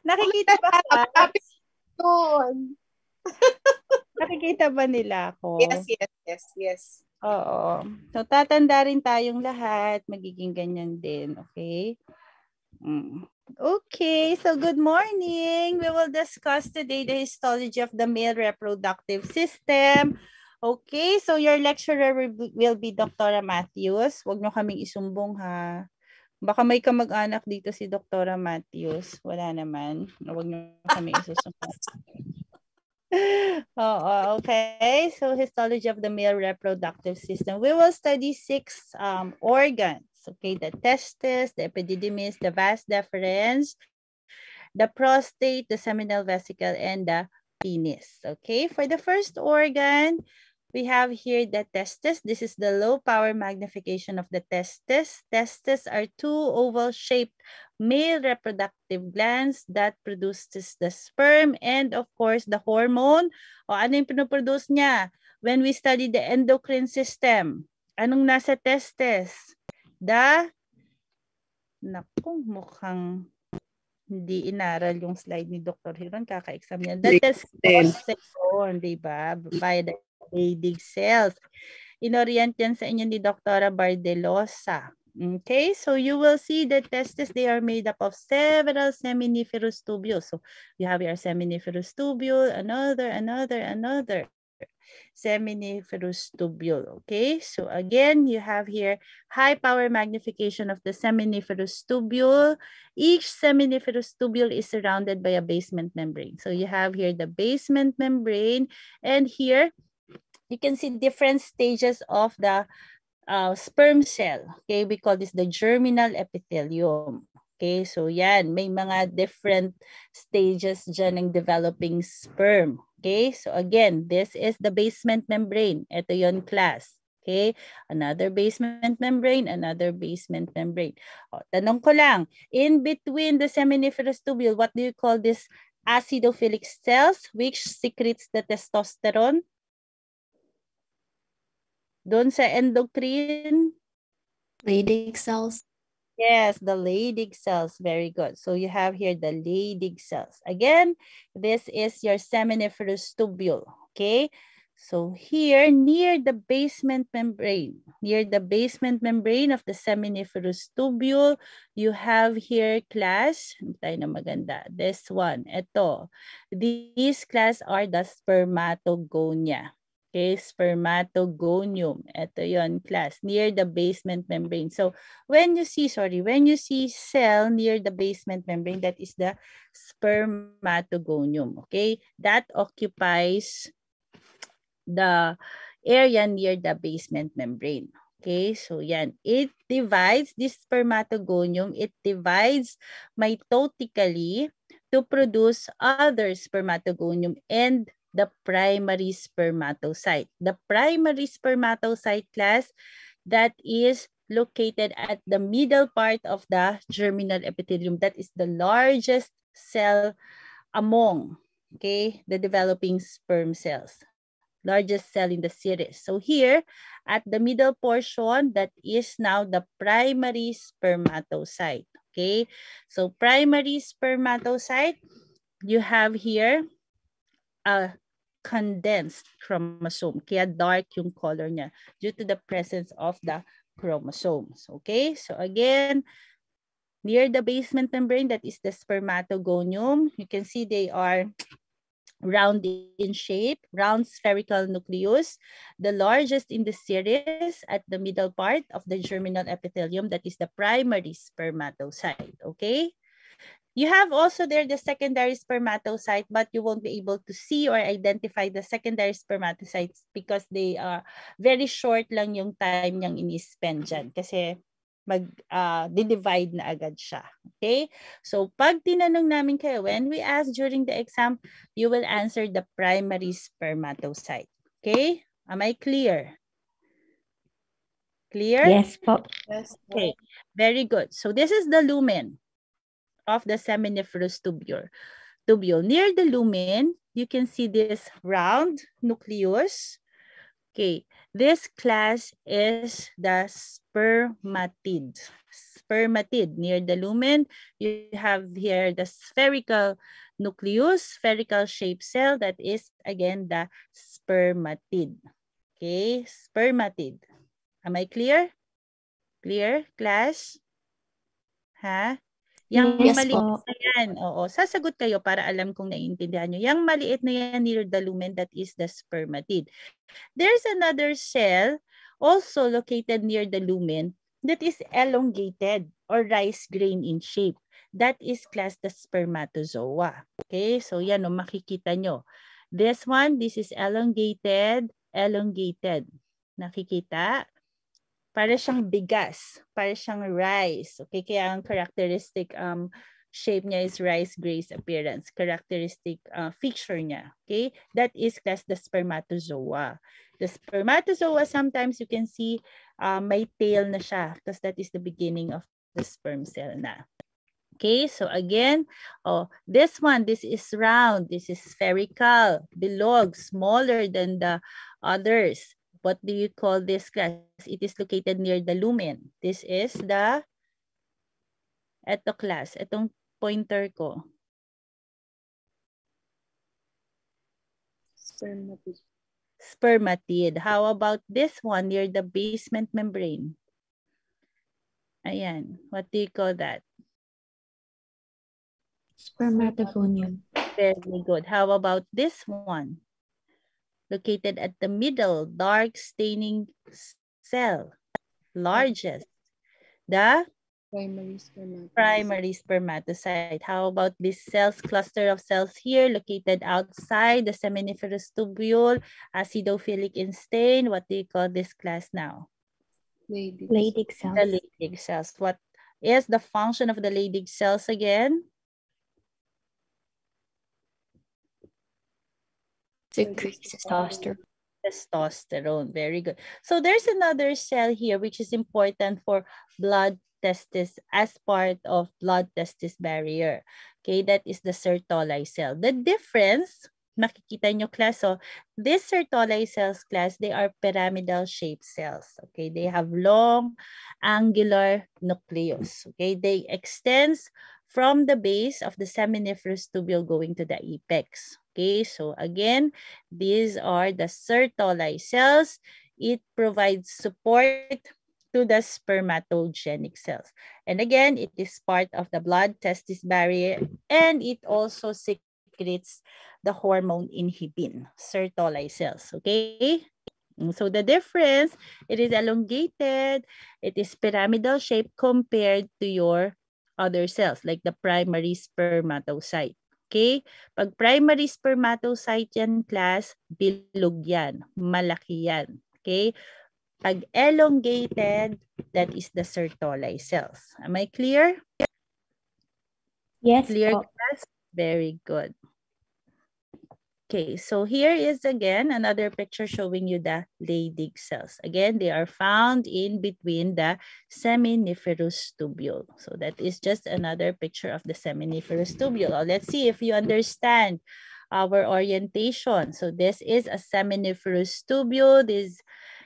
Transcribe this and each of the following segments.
Nakikita ba ka? Happy yun. Nakikita ba nila ako? Yes. Oo. So, tatanda rin tayong lahat. Magiging ganyan din. Okay? Okay. So, good morning. We will discuss today the histology of the male reproductive system. Okay. So, your lecturer will be Dr. Matthews. Huwag nyo kaming isumbong ha. Baka may kamag-anak dito si Dr. Matthews. Wala naman. Huwag nyo kami isusumbong. Okay. So, histology of the male reproductive system. We will study 6 organs. Okay, the testes, the epididymis, the vas deferens, the prostate, the seminal vesicle, and the penis. Okay, for the first organ, we have here the testes. This is the low power magnification of the testes. Testes are 2 oval-shaped male reproductive glands that produces the sperm and of course the hormone. O ano yung pinoproduce niya? When we study the endocrine system, anong nasa testes? Naku, mukhang hindi inaral yung slide ni Dr. Hiron. Kaka-exam niya. The testosterone, di ba? By the Leydig cells. Inorient yan sa inyo ni Dr. Bardelosa. Okay, so you will see the testes, they are made up of several seminiferous tubules. So you have your seminiferous tubule, another seminiferous tubule. Okay, so again, you have here high power magnification of the seminiferous tubule. Each seminiferous tubule is surrounded by a basement membrane. So you have here the basement membrane, and here you can see different stages of the sperm cell. Okay, we call this the germinal epithelium. Okay, so yan, may mga different stages dyan ng developing sperm. Okay, so again, this is the basement membrane. Ito yon class. Okay, another basement membrane, another basement membrane. O, tanong ko lang, in between the seminiferous tubule, what do you call this acidophilic cells which secretes the testosterone? Doon sa endocrine? Leydig cells. Yes, the Leydig cells. Very good. So you have here the Leydig cells. Again, this is your seminiferous tubule. Okay. So here, near the basement membrane of the seminiferous tubule, you have here class, tayo na maganda, this one, ito. These class are the spermatogonia. Okay, spermatogonium. Ito yon class, near the basement membrane. So when you see cell near the basement membrane, that is the spermatogonium. Okay, that occupies the area near the basement membrane. Okay, so yan. It divides, this spermatogonium, it divides mitotically to produce other spermatogonium and the primary spermatocyte. The primary spermatocyte class that is located at the middle part of the germinal epithelium. That is the largest cell among, okay, the developing sperm cells. Largest cell in the series. So here, at the middle portion, that is now the primary spermatocyte. Okay, so primary spermatocyte, you have here a condensed chromosome. Kaya dark yung color niya due to the presence of the chromosomes. Okay, so again, near the basement membrane, that is the spermatogonium. You can see they are round in shape, round spherical nucleus, the largest in the series at the middle part of the germinal epithelium, that is the primary spermatocyte. Okay. You have also there the secondary spermatocyte, but you won't be able to see or identify the secondary spermatocytes because they are very short lang yung time niyang ini-spend dyan kasi divide na agad siya. Okay? So, pag tinanong namin kayo, when we ask during the exam, you will answer the primary spermatocyte. Okay? Am I clear? Clear? Yes po. Yes. Okay. Very good. So, this is the lumen of the seminiferous tubule. Near the lumen, you can see this round nucleus. Okay, this class is the spermatid. spermatid. Near the lumen, you have here the spherical nucleus, spherical shaped cell. That is, again, the spermatid. Okay, spermatid. Am I clear? Clear, class? Ha? Yang Yes maliit po. na yan, oo, sasagot kayo para alam kung naiintindihan nyo. Yang maliit na yan near the lumen, that is the spermatid. There's another cell also located near the lumen that is elongated or rice grain in shape. That is class the spermatozoa. Okay, so yan o, makikita nyo. This one, this is elongated, elongated. Nakikita? Para siyang bigas, para siyang rice. Okay, kaya ang characteristic shape niya is rice grace appearance. Characteristic feature niya. Okay, that is class the spermatozoa. The spermatozoa, sometimes you can see may tail na siya because that is the beginning of the sperm cell na. Okay, so again, this one, this is round, this is spherical, bilog, smaller than the others. What do you call this class? It is located near the lumen. This is the, eto class, etong pointer ko. Spermatid. Spermatid. How about this one near the basement membrane? Ayan, what do you call that? Spermatogonium. Very good. How about this one? Located at the middle, dark staining cell, largest. The Primary spermatocyte. primary spermatocyte. How about this cells, cluster of cells here located outside the seminiferous tubule, acidophilic in stain? What do you call this class now? Leydig. Leydig cells. The Leydig cells. What is the function of the Leydig cells again? Secretes testosterone. Testosterone. Very good. So there's another cell here which is important for blood testis as part of blood testis barrier. Okay, that is the Sertoli cell. The difference, makikita nyo class, so this Sertoli cells class, they are pyramidal shaped cells. Okay, they have long angular nucleus. Okay, they extends from the base of the seminiferous tubule going to the apex. Okay, so again, these are the Sertoli cells. It provides support to the spermatogenic cells. And again, it is part of the blood testis barrier, and it also secretes the hormone inhibin, Sertoli cells. Okay? So the difference, it is elongated, it is pyramidal shape compared to your other cells like the primary spermatocyte. Okay? Pag primary spermatocyte yan, class, bilog yan, malaki yan. Okay? Pag elongated, that is the Sertoli cells. Am I clear? Yes Clear, po. class? Very good. Okay, so here is again another picture showing you the Leydig cells. Again, they are found in between the seminiferous tubule. So that is just another picture of the seminiferous tubule. Now, let's see if you understand our orientation. So this is a seminiferous tubule. This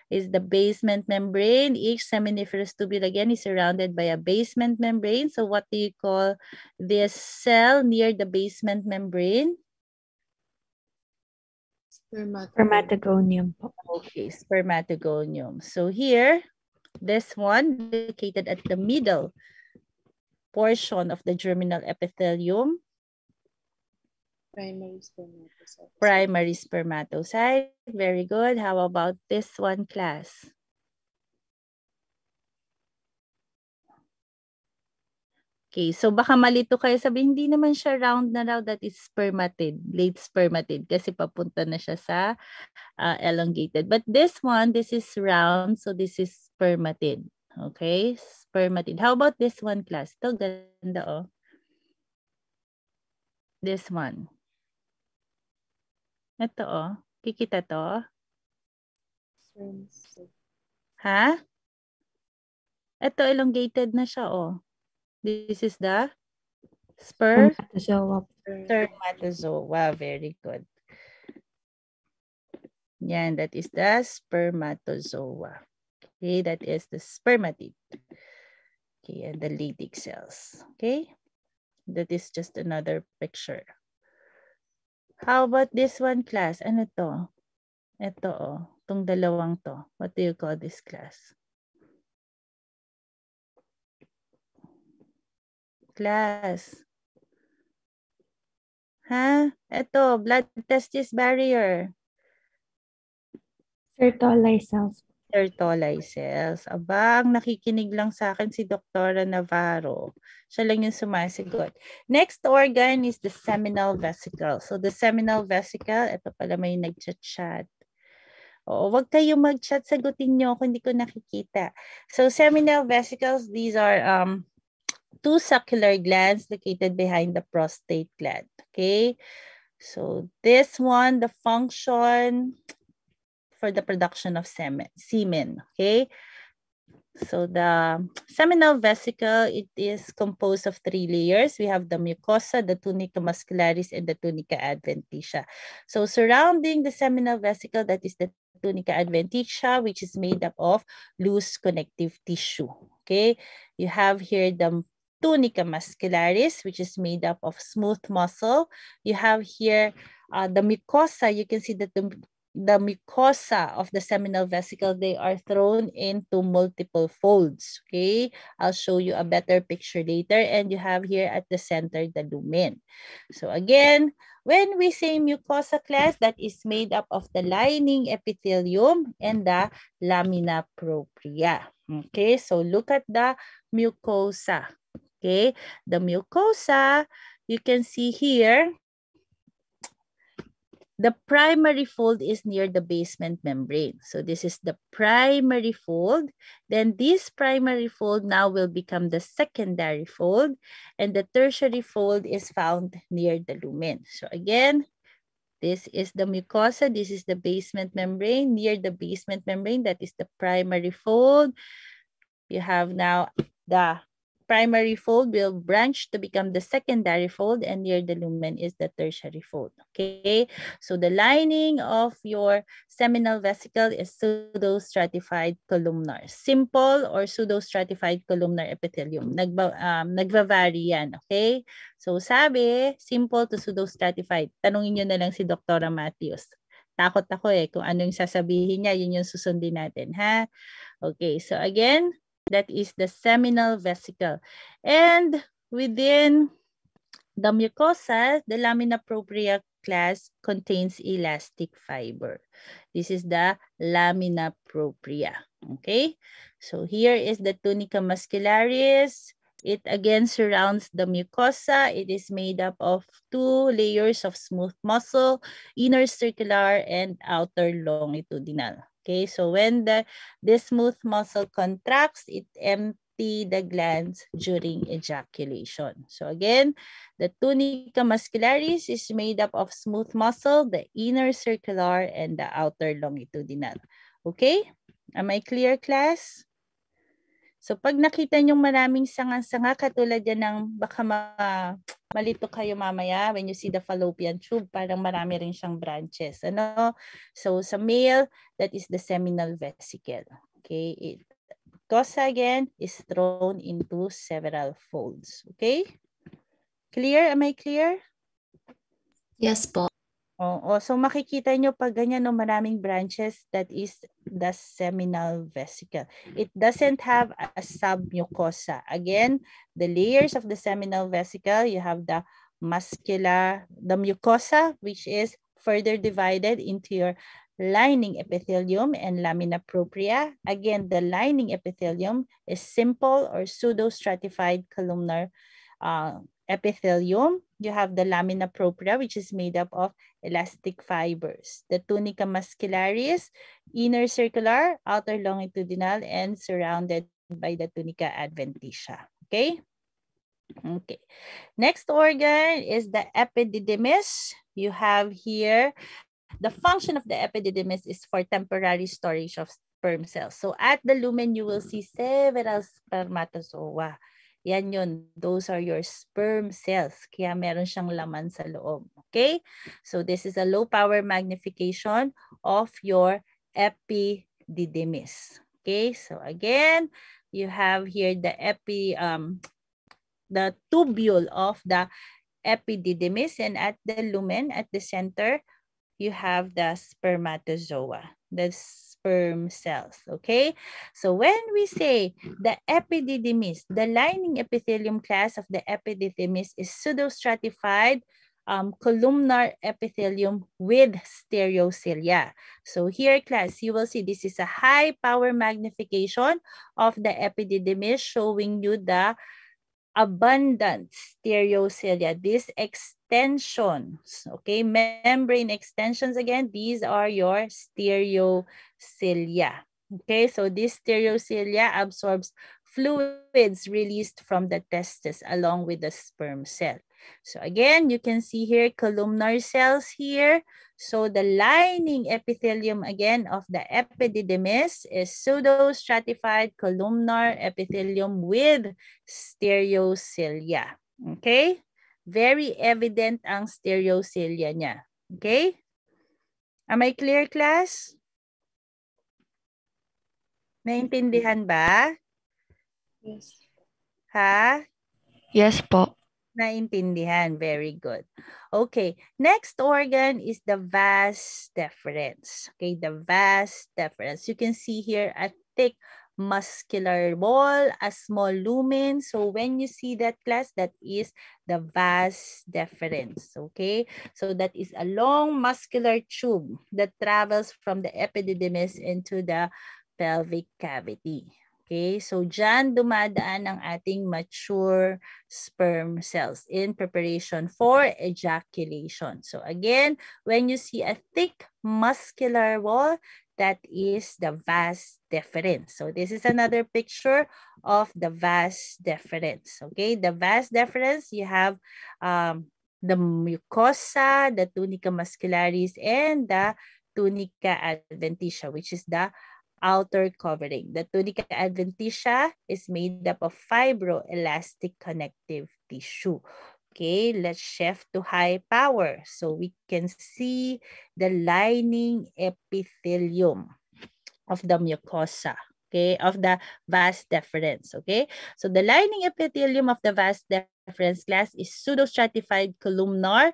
is the basement membrane. Each seminiferous tubule again is surrounded by a basement membrane. So what do you call this cell near the basement membrane? Spermatogonium po. Okay, spermatogonium. So here, this one located at the middle portion of the germinal epithelium. Primary spermatocyte. Primary spermatocyte. Very good. How about this one, class? Okay, so baka malito kayo sabihin, hindi naman siya round na raw, that is spermatid, late spermatid, kasi papunta na siya sa elongated. But this one, this is round, so this is spermatid. Okay, spermatid. How about this one, class? Ito, ganda oh. This one. Ito oh. Kikita to? Ha? Ito, elongated na siya oh. This is the Spermatozoa. spermatozoa. Very good. Yan, that is the spermatozoa. Okay, that is the spermatid. Okay, and the Leydig cells. Okay, that is just another picture. How about this one, class? Ano to? Ito, oh. Itong dalawang to. What do you call this, class? Class. Ha? Ito, blood testis barrier. Sertoli cells. Sertoli cells. Abang, nakikinig lang sa akin si Dr. Navarro. Siya lang yung sumasagot. Next organ is the seminal vesicle. So the seminal vesicle, ito pala may nag-chat. Oo, wag kayong mag-chat, sagutin nyo kung hindi ko nakikita. So seminal vesicles, these are two succular glands located behind the prostate gland. Okay, so this one, the function for the production of semen. Okay, so the seminal vesicle, it is composed of 3 layers. We have the mucosa, the tunica muscularis, and the tunica adventitia. So surrounding the seminal vesicle, that is the tunica adventitia, which is made up of loose connective tissue. Okay, you have here the tunica muscularis, which is made up of smooth muscle. You have here the mucosa. You can see that the mucosa of the seminal vesicle, they are thrown into multiple folds. Okay, I'll show you a better picture later. And you have here at the center the lumen. So again, when we say mucosa, class, that is made up of the lining epithelium and the lamina propria. Okay, so look at the mucosa. Okay, the mucosa, you can see here, the primary fold is near the basement membrane. So this is the primary fold. Then this primary fold now will become the secondary fold. And the tertiary fold is found near the lumen. So again, this is the mucosa. This is the basement membrane. Near the basement membrane, that is the primary fold. You have now the primary fold will branch to become the secondary fold, and near the lumen is the tertiary fold. Okay, so the lining of your seminal vesicle is pseudostratified columnar. Simple or pseudostratified columnar epithelium. Nagva-vary yan, okay? So sabi, simple to pseudostratified. Tanungin nyo na lang si Dr. Matthews. Takot ako kung ano yung sasabihin niya, yun yung susundin natin, ha? Okay, so again, that is the seminal vesicle. And within the mucosa, the lamina propria class contains elastic fiber. This is the lamina propria. Okay, so here is the tunica muscularis. It again surrounds the mucosa. It is made up of 2 layers of smooth muscle, inner circular and outer longitudinal. Okay, so when this smooth muscle contracts, it empties the glands during ejaculation. So again, the tunica muscularis is made up of smooth muscle, the inner circular, and the outer longitudinal. Okay? Am I clear, class? So pag nakita nyo maraming sanga-sanga, katulad yan ng baka malito kayo mamaya when you see the fallopian tube, parang marami rin siyang branches. Ano? So sa male, that is the seminal vesicle. Okay? Mucosa again is thrown into several folds. Okay? Clear? Am I clear? Yes po. Oo. So makikita nyo pag ganyan, no, maraming branches, that is the seminal vesicle. It doesn't have a submucosa. Again, the layers of the seminal vesicle, you have the mucosa, which is further divided into your lining epithelium and lamina propria. Again, the lining epithelium is simple or pseudostratified columnar epithelium. You have the lamina propria, which is made up of elastic fibers. The tunica muscularis, inner circular, outer longitudinal, and surrounded by the tunica adventitia. Okay? Okay. Next organ is the epididymis. You have here, the function of the epididymis is for temporary storage of sperm cells. So at the lumen, you will see several spermatozoa. Yan yun. Those are your sperm cells. Kaya meron siyang laman sa loob. Okay? So this is a low power magnification of your epididymis. Okay? So again, you have here the tubule of the epididymis, and at the lumen, at the center, you have the spermatozoa, the sperm cells, okay? So when we say the epididymis, the lining epithelium class of the epididymis is pseudostratified columnar epithelium with stereocilia. So here, class, you will see this is a high power magnification of the epididymis, showing you the abundant stereocilia, these extensions, okay, membrane extensions again, these are your stereocilia, okay? So this stereocilia absorbs fluids released from the testes along with the sperm cell. So again, you can see here columnar cells here. So the lining epithelium again of the epididymis is pseudostratified columnar epithelium with stereocilia. Okay? Very evident ang stereocilia niya. Okay? Am I clear, class? Naintindihan ba? Yes. Ha? Yes po. Naintindihan. Very good. Okay. Next organ is the vas deferens. Okay, the vas deferens. You can see here a thick muscular wall, a small lumen. So when you see that, class, that is the vas deferens. Okay, so that is a long muscular tube that travels from the epididymis into the pelvic cavity. Okay, so dyan dumadaan ang ating mature sperm cells in preparation for ejaculation. So again, when you see a thick muscular wall, that is the vas deferens. So this is another picture of the vas deferens. Okay, the vas deferens, you have the mucosa, the tunica muscularis, and the tunica adventitia, which is the outer covering. The tunica adventitia is made up of fibroelastic connective tissue. Okay, let's shift to high power so we can see the lining epithelium of the mucosa, okay, of the vas deferens, okay? So the lining epithelium of the vas deferens, class, is pseudostratified columnar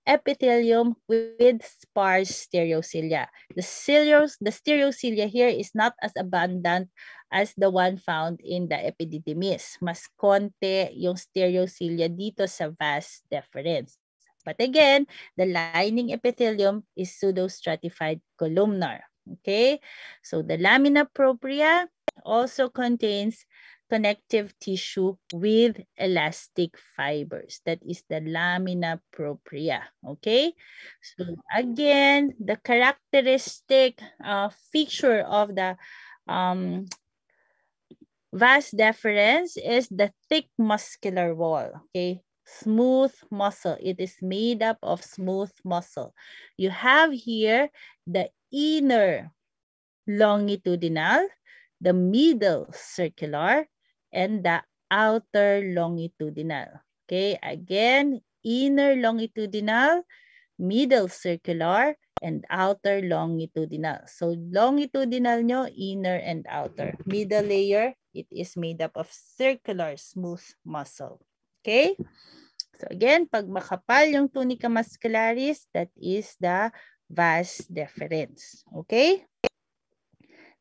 epithelium with sparse stereocilia. The stereocilia here is not as abundant as the one found in the epididymis. Mas konti yung stereocilia dito sa vas deferens. But again, the lining epithelium is pseudostratified columnar. Okay, so the lamina propria also contains connective tissue with elastic fibers. That is the lamina propria. Okay, so again, the characteristic feature of the vas deferens is the thick muscular wall. Okay, smooth muscle. It is made up of smooth muscle. You have here the inner longitudinal, the middle circular, and the outer longitudinal. Okay, again, inner longitudinal, middle circular, and outer longitudinal. So longitudinal nyo, inner and outer. Middle layer, it is made up of circular smooth muscle. Okay? So again, pag makapal yung tunica muscularis, that is the vas deferens. Okay?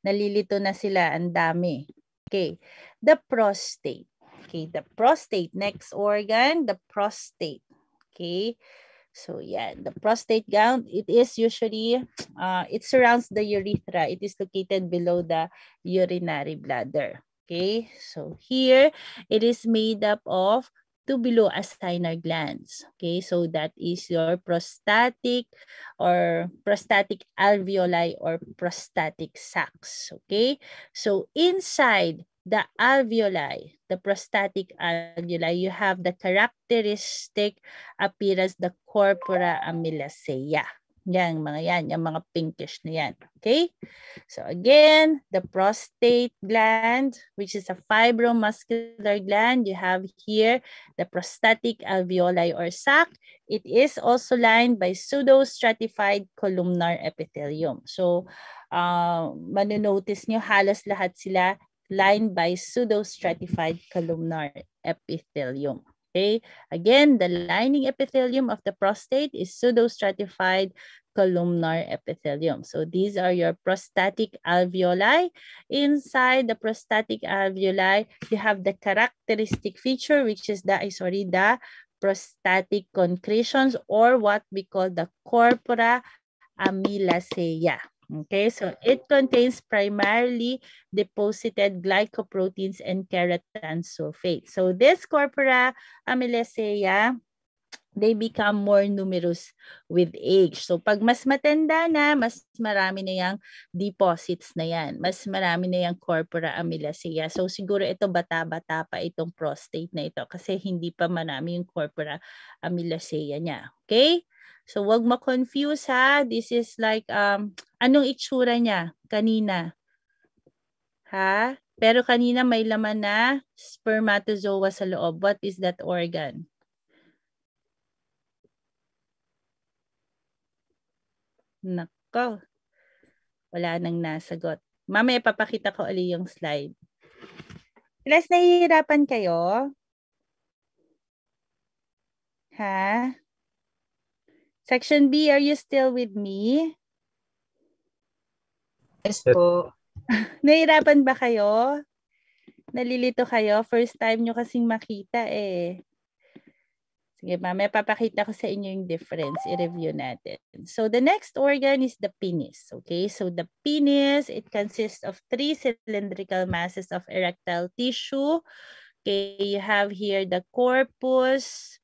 Nalilito na sila, ang dami. Okay, the prostate. Okay, the prostate, next organ, the prostate. Okay, so yeah, the prostate gland, it is usually, it surrounds the urethra. It is located below the urinary bladder. Okay, so here, it is made up of tubuloacinar glands. Okay, so that is your prostatic alveoli or prostatic sacs. Okay, so inside the alveoli, the prostatic alveoli, you have the characteristic appearance, the corpora amylacea. Yan, mga yan, yung mga pinkish na yan. Okay? So again, the prostate gland, which is a fibromuscular gland, you have here the prostatic alveoli or sac. It is also lined by pseudostratified columnar epithelium. So, manunotice nyo, halos lahat sila lined by pseudostratified columnar epithelium. Okay, again, the lining epithelium of the prostate is pseudostratified columnar epithelium. So these are your prostatic alveoli. Inside the prostatic alveoli, you have the characteristic feature, which is the prostatic concretions, or what we call the corpora amylacea. Okay, so it contains primarily deposited glycoproteins and keratan sulfate. So this corpora amylacea, they become more numerous with age. So pag mas matanda na, mas marami na yung deposits na yan. Mas marami na yung corpora amylacea. So siguro ito bata-bata pa itong prostate na ito kasi hindi pa marami yung corpora amylacea niya. Okay? So wag ma-confuse ha. This is like, anong itsura niya kanina? Ha? Pero kanina may laman na spermatozoa sa loob. What is that organ? Nako. Wala nang nasagot. Mamaya papakita ko ulit yung slide. Class, nahihirapan kayo? Ha? Section B, are you still with me? Yes po. Nahihirapan ba kayo? Nalilito kayo? First time nyo kasing makita eh. Sige, mamaya papakita ko sa inyo yung difference. I-review natin. So, the next organ is the penis. Okay, so the penis, it consists of 3 cylindrical masses of erectile tissue. Okay, you have here the corpus.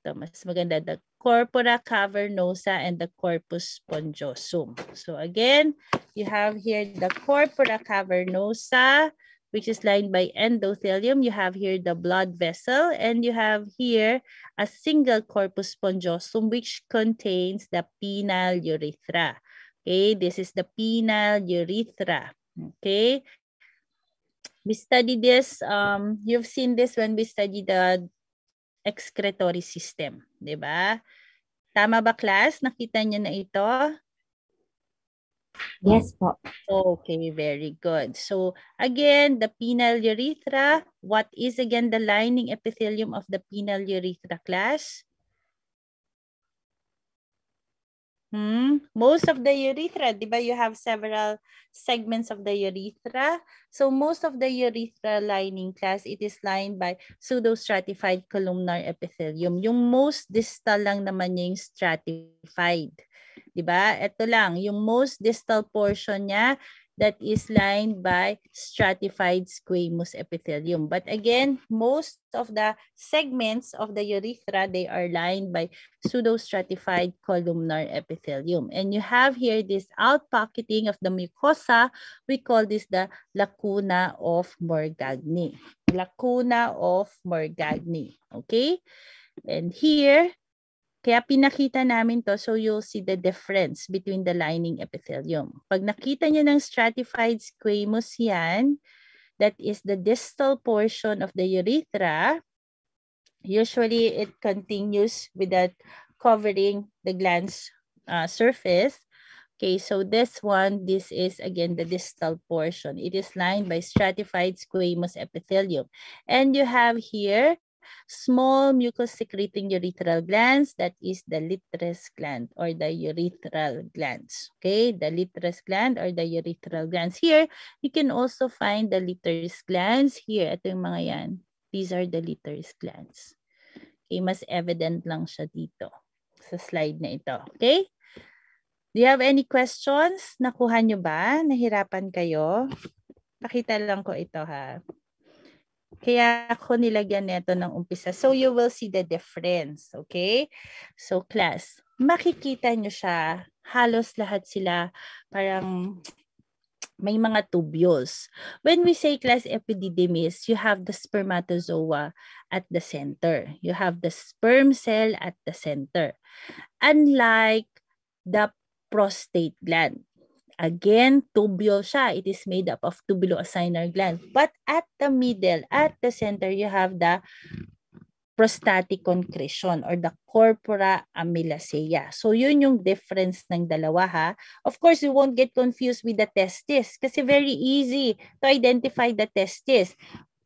Ito, mas maganda. The corpora cavernosa and the corpus spongiosum. So again, you have here the corpora cavernosa, which is lined by endothelium. You have here the blood vessel, and you have here a single corpus spongiosum, which contains the penile urethra. Okay, this is the penile urethra. Okay, we studied this. You've seen this when we studied the excretory system, di ba? Tama ba, class? Nakita niyo na ito? Yes po. Okay, very good. So again, the penile urethra, what is again the lining epithelium of the penile urethra, class? Most of the urethra, di ba, you have several segments of the urethra. So most of the urethra lining, class, it is lined by pseudostratified columnar epithelium. Yung most distal lang naman niya yung stratified. Di ba? Ito lang, yung most distal portion niya, that is lined by stratified squamous epithelium. But again, most of the segments of the urethra, they are lined by pseudostratified columnar epithelium. And you have here this outpocketing of the mucosa. We call this the lacuna of Morgagni. Lacuna of Morgagni. Okay? And here, kaya pinakita namin to so you'll see the difference between the lining epithelium. Pag nakita nyo ng stratified squamous yan, that is the distal portion of the urethra. Usually it continues with that covering the glans surface. Okay, so this one, this is again the distal portion. It is lined by stratified squamous epithelium. And you have here small mucus secreting urethral glands, that is the Littre's gland or the urethral glands. Okay, the Littre's gland or the urethral glands. Here, you can also find the Littre's glands. Here, ito yung mga yan. These are the Littre's glands. Okay, mas evident lang siya dito sa slide na ito. Okay? Do you have any questions? Nakuha nyo ba? Nahirapan kayo? Pakita lang ko ito ha. Kaya ako nilagyan nito ng umpisa. So you will see the difference. Okay? So class, makikita nyo siya. Halos lahat sila parang may mga tubules. When we say class epididymis, you have the spermatozoa at the center. You have the sperm cell at the center. Unlike the prostate gland. Again, tubule siya. It is made up of tubuloacinar gland. But at the middle, at the center, you have the prostatic concretion or the corpora amylacea. So yun yung difference ng dalawa ha. Of course, you won't get confused with the testis kasi very easy to identify the testis.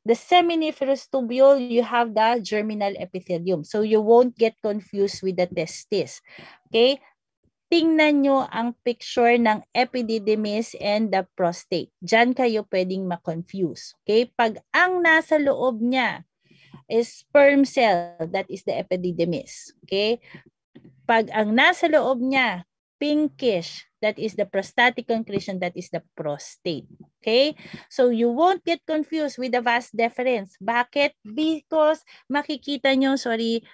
The seminiferous tubule, you have the germinal epithelium. So you won't get confused with the testis. Okay? Tingnan nyo ang picture ng epididymis and the prostate. Diyan kayo pwedeng ma-confuse. Okay? Pag ang nasa loob niya is sperm cell, that is the epididymis. Okay? Pag ang nasa loob niya, pinkish, that is the prostatic concretion, that is the prostate. Okay? So you won't get confused with the vas deferens. Bakit? Because makikita nyo,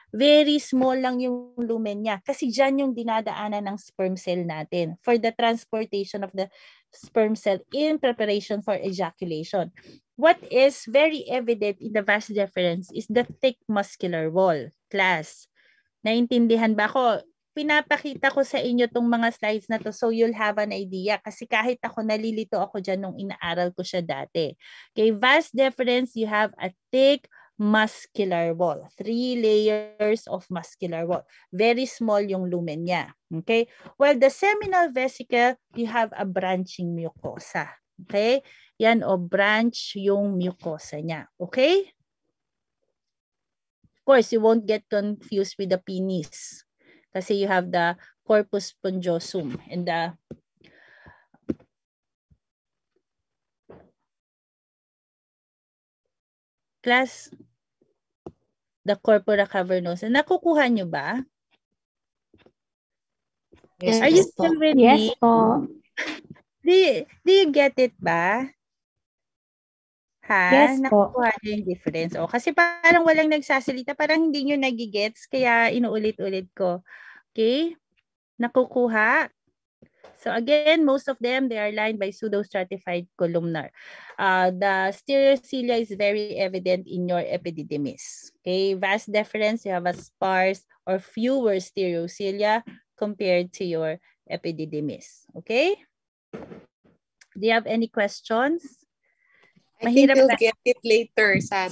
very small lang yung lumen niya. Kasi dyan yung dinadaanan ng sperm cell natin for the transportation of the sperm cell in preparation for ejaculation. What is very evident in the vas deferens is the thick muscular wall. Class, naintindihan ba ako? Pinapakita ko sa inyo tong mga slides na to so you'll have an idea. Kasi kahit ako nalilito ako dyan nung inaaral ko siya dati. Okay, vas deferens, you have a thick muscular wall. 3 layers of muscular wall. Very small yung lumen niya. Okay? While the seminal vesicle, you have a branching mucosa. Okay? Yan o, branch yung mucosa niya. Okay? Of course, you won't get confused with the penis. Kasi you have the corpus spongiosum and the class, the corpora cavernosa. Nakukuha nyo ba? Yes, Are you still with yes me? po. Do you get it ba? Ha? Yes po. Nakukuha nyo yung difference. O, kasi parang walang nagsasalita, parang hindi nyo nagigets, kaya inuulit-ulit ko. Okay? Nakukuha? So again, most of them, they are lined by pseudostratified columnar. The stereocilia is very evident in your epididymis. Okay, vas deferens, you have a sparse or fewer stereocilia compared to your epididymis. Okay? Do you have any questions? I think we'll get it later sa